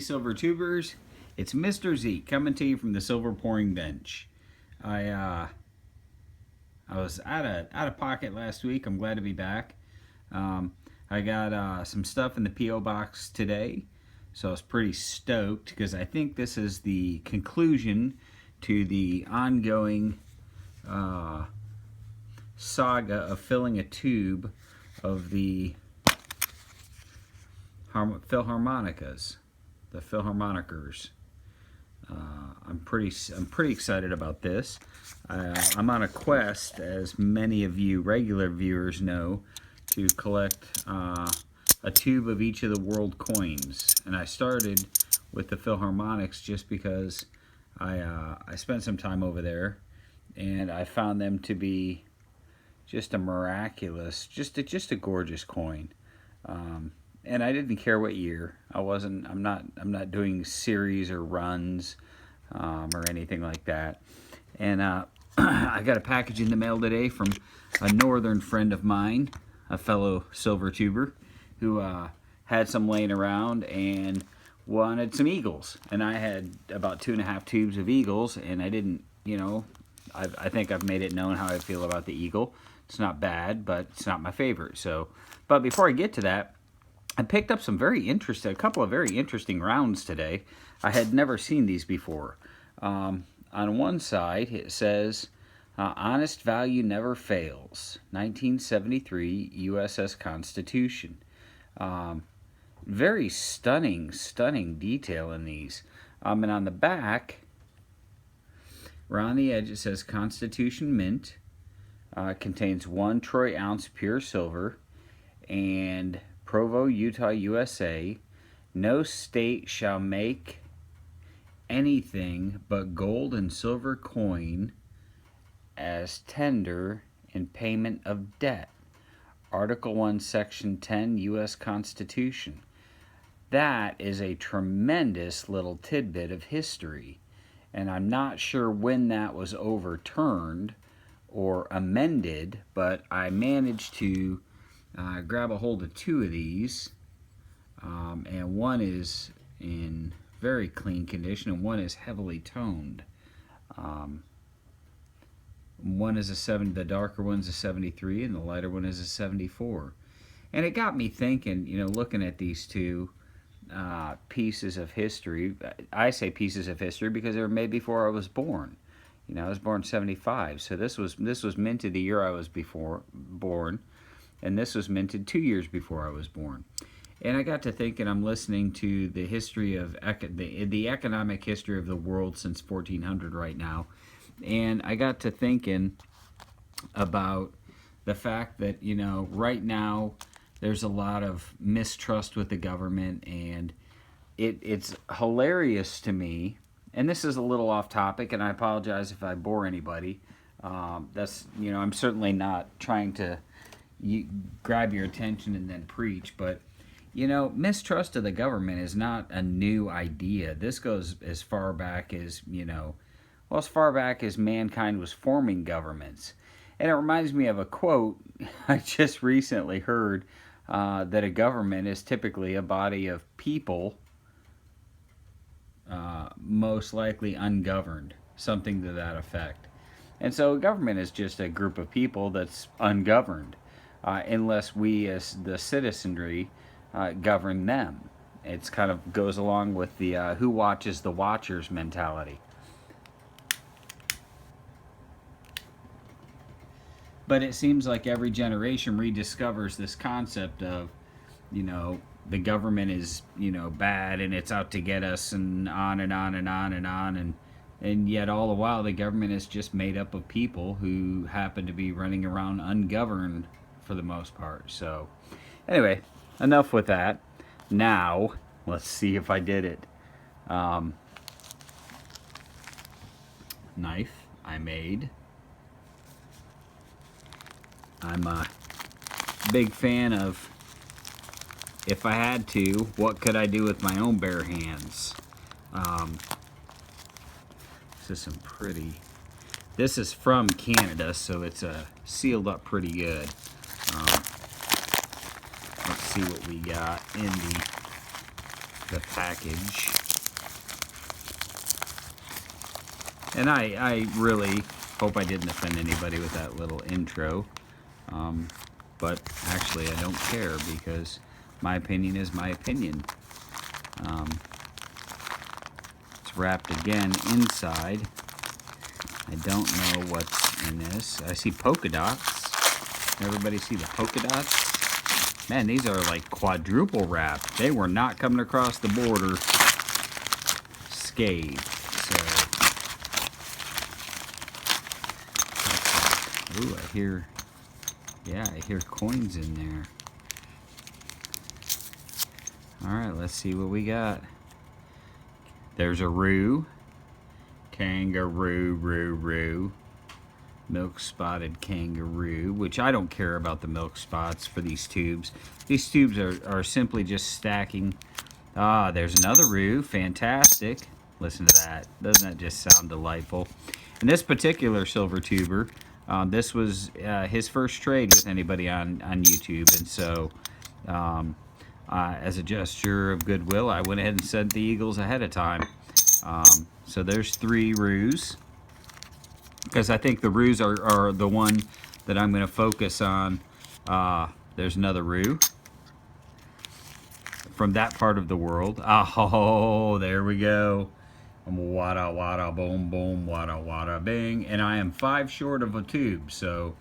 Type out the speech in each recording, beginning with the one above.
silver tubers. It's Mr. Z coming to you from the silver pouring bench. I was out of pocket last week. I'm glad to be back. I got some stuff in the P.O. box today, so I was pretty stoked because I think this is the conclusion to the ongoing saga of filling a tube of the Philharmonicas, the Philharmonikers. I'm pretty excited about this. I'm on a quest, as many of you regular viewers know, to collect a tube of each of the world coins. And I started with the Philharmonics just because I spent some time over there, and I found them to be just a miraculous, just a gorgeous coin. And I didn't care what year. I'm not doing series or runs or anything like that. And I got a package in the mail today from a northern friend of mine, a fellow silver tuber, who had some laying around and wanted some eagles. And I had about 2.5 tubes of eagles, and I didn't, I think I've made it known how I feel about the eagle. It's not bad, but it's not my favorite. So, but before I get to that, I picked up a couple of very interesting rounds today. I had never seen these before. On one side, it says, Honest Value Never Fails, 1973 USS Constitution. Very stunning detail in these. And on the back, around the edge, it says Constitution Mint. Contains 1 troy ounce pure silver, and Provo, Utah, USA. No state shall make anything but gold and silver coin as tender in payment of debt. Article 1, Section 10, U.S. Constitution. That is a tremendous little tidbit of history, and I'm not sure when that was overturned or amended, but I managed to grab a hold of 2 of these, and one is in very clean condition and one is heavily toned. One is the darker one's a 73 and the lighter one is a 74. And it got me thinking, looking at these 2 pieces of history. I say pieces of history because they were made before I was born. I was born 75, so this was minted the year I was born, and this was minted 2 years before I was born. And I got to thinking, I'm listening to the history of the economic history of the world since 1400 right now, and I got to thinking about the fact that right now there's a lot of mistrust with the government, and it's hilarious to me. And this is a little off topic, and I apologize if I bore anybody. That's I'm certainly not trying to grab your attention and then preach, but mistrust of the government is not a new idea. This goes as far back as as far back as mankind was forming governments. And it reminds me of a quote I just recently heard, that a government is typically a body of people, most likely ungoverned, something to that effect. And so government is just a group of people that's ungoverned, unless we as the citizenry govern them. It's kind of goes along with the who watches the watchers mentality. But it seems like every generation rediscovers this concept of, the government is, bad and it's out to get us, and on and on and on and on. And yet all the while the government is just made up of people who happen to be running around ungoverned for the most part. So anyway, enough with that. Now, let's see if I did it. Knife I made. I'm a big fan of, if I had to, what could I do with my own bare hands? This is from Canada, so it's sealed up pretty good. Let's see what we got in the the package. And I really hope I didn't offend anybody with that little intro. But actually I don't care, because my opinion is my opinion. It's wrapped again inside. I don't know what's in this. I see polka dots. Everybody see the polka dots? Man, these are like quadruple wrapped. They were not coming across the border scathed. So, ooh, I hear coins in there. Alright, let's see what we got. There's a roo. Kangaroo. Milk spotted kangaroo, which I don't care about the milk spots for these tubes. These tubes are simply just stacking. Ah, there's another roo. Fantastic. Listen to that. Doesn't that just sound delightful? And this particular silver tuber, this was his first trade with anybody on YouTube, and so as a gesture of goodwill, I went ahead and sent the Eagles ahead of time. So there's 3 roos, because I think the roos are the one that I'm going to focus on. There's another roo from that part of the world. Oh, there we go. Wada wada boom boom, wada wada bing. And I am 5 short of a tube, so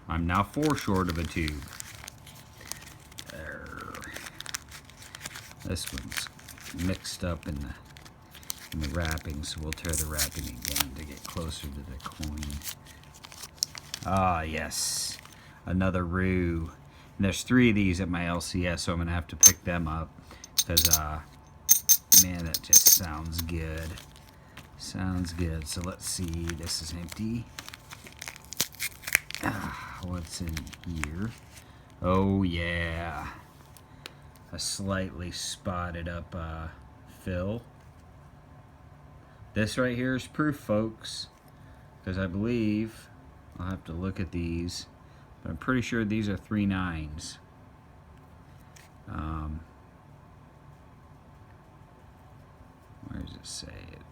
I'm now 4 short of a tube. There. This one's mixed up in the wrapping, so we'll tear the wrapping again to get closer to the coin. Ah, yes. Another roo. And there's 3 of these at my LCS, so I'm going to have to pick them up, because man, that just sounds good. Sounds good. So let's see. This is empty. What's in here? Oh, yeah. A slightly spotted up fill. This right here is proof, folks, because I believe, I'll have to look at these, but I'm pretty sure these are 3 9s. Where does it say it?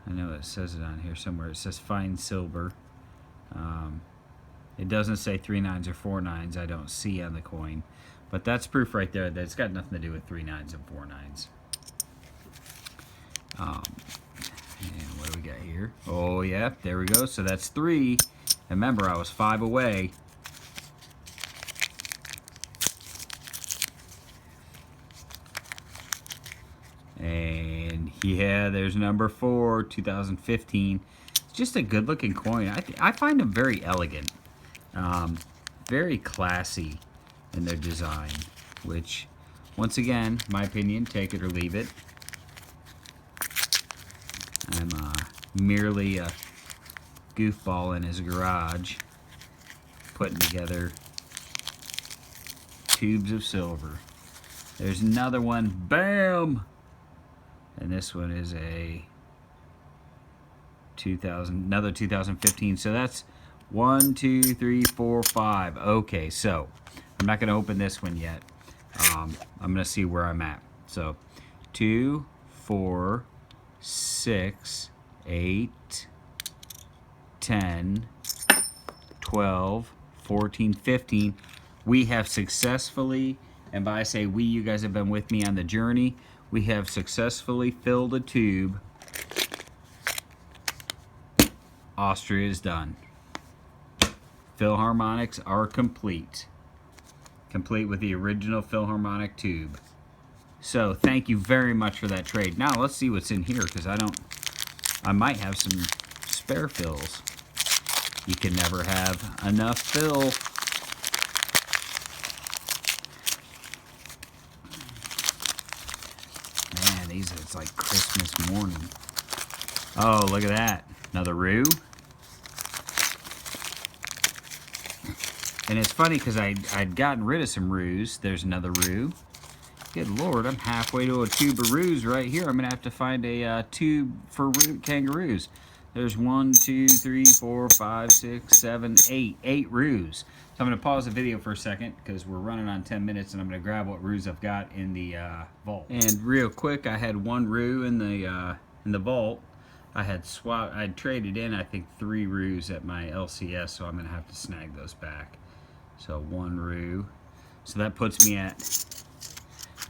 I know it says it on here somewhere. It says fine silver. It doesn't say 3 9s or 4 9s. I don't see on the coin, but that's proof right there that it's got nothing to do with 3 9s and 4 9s. And what do we got here? Oh, yeah, there we go. So that's 3. Remember, I was 5 away. And yeah, there's number 4, 2015. It's just a good-looking coin. I find them very elegant, very classy in their design. Which, once again, my opinion, take it or leave it. I'm merely a goofball in his garage, putting together tubes of silver. There's another one. Bam! And this one is a another 2015. So that's 1, 2, 3, 4, 5. Okay, so I'm not going to open this one yet. I'm going to see where I'm at. So 2, 4, 6, 8, 10, 12, 14, 15. We have successfully, and by I say we, you guys have been with me on the journey, we have successfully filled a tube. Austria is done. Philharmonics are complete. Complete with the original Philharmonic tube. So thank you very much for that trade. Now let's see what's in here, because I might have some spare fills. You can never have enough fill. Man, it's like Christmas morning. Oh, look at that. Another roo. And it's funny because I'd gotten rid of some roos. There's another roo. Good Lord, I'm halfway to a tube of roos right here. I'm going to have to find a tube for kangaroos. There's 1, 2, 3, 4, 5, 6, 7, 8. 8 roos. So I'm going to pause the video for a second because we're running on 10 minutes, and I'm going to grab what roos I've got in the vault. And real quick, I had 1 roo in the vault. I'd traded in, I think, 3 roos at my LCS, so I'm going to have to snag those back. So 1 roo. So that puts me at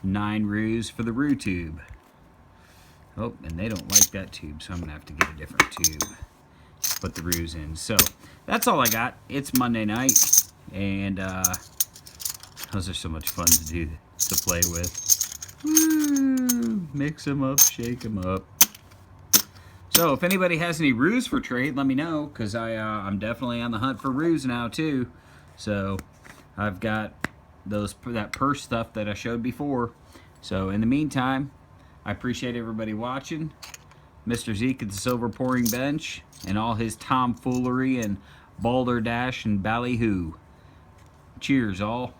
9 roos for the roo tube. Oh, and they don't like that tube, so I'm going to have to get a different tube to put the roos in. So that's all I got. It's Monday night, and those are so much fun to do, to play with. Woo! Mix them up, shake them up. So if anybody has any roos for trade, let me know, because I'm definitely on the hunt for roos now too. So I've got that purse stuff that I showed before. So in the meantime, I appreciate everybody watching. Mr. Zeke at the Silver Pouring Bench and all his tomfoolery and balderdash and ballyhoo. Cheers, all.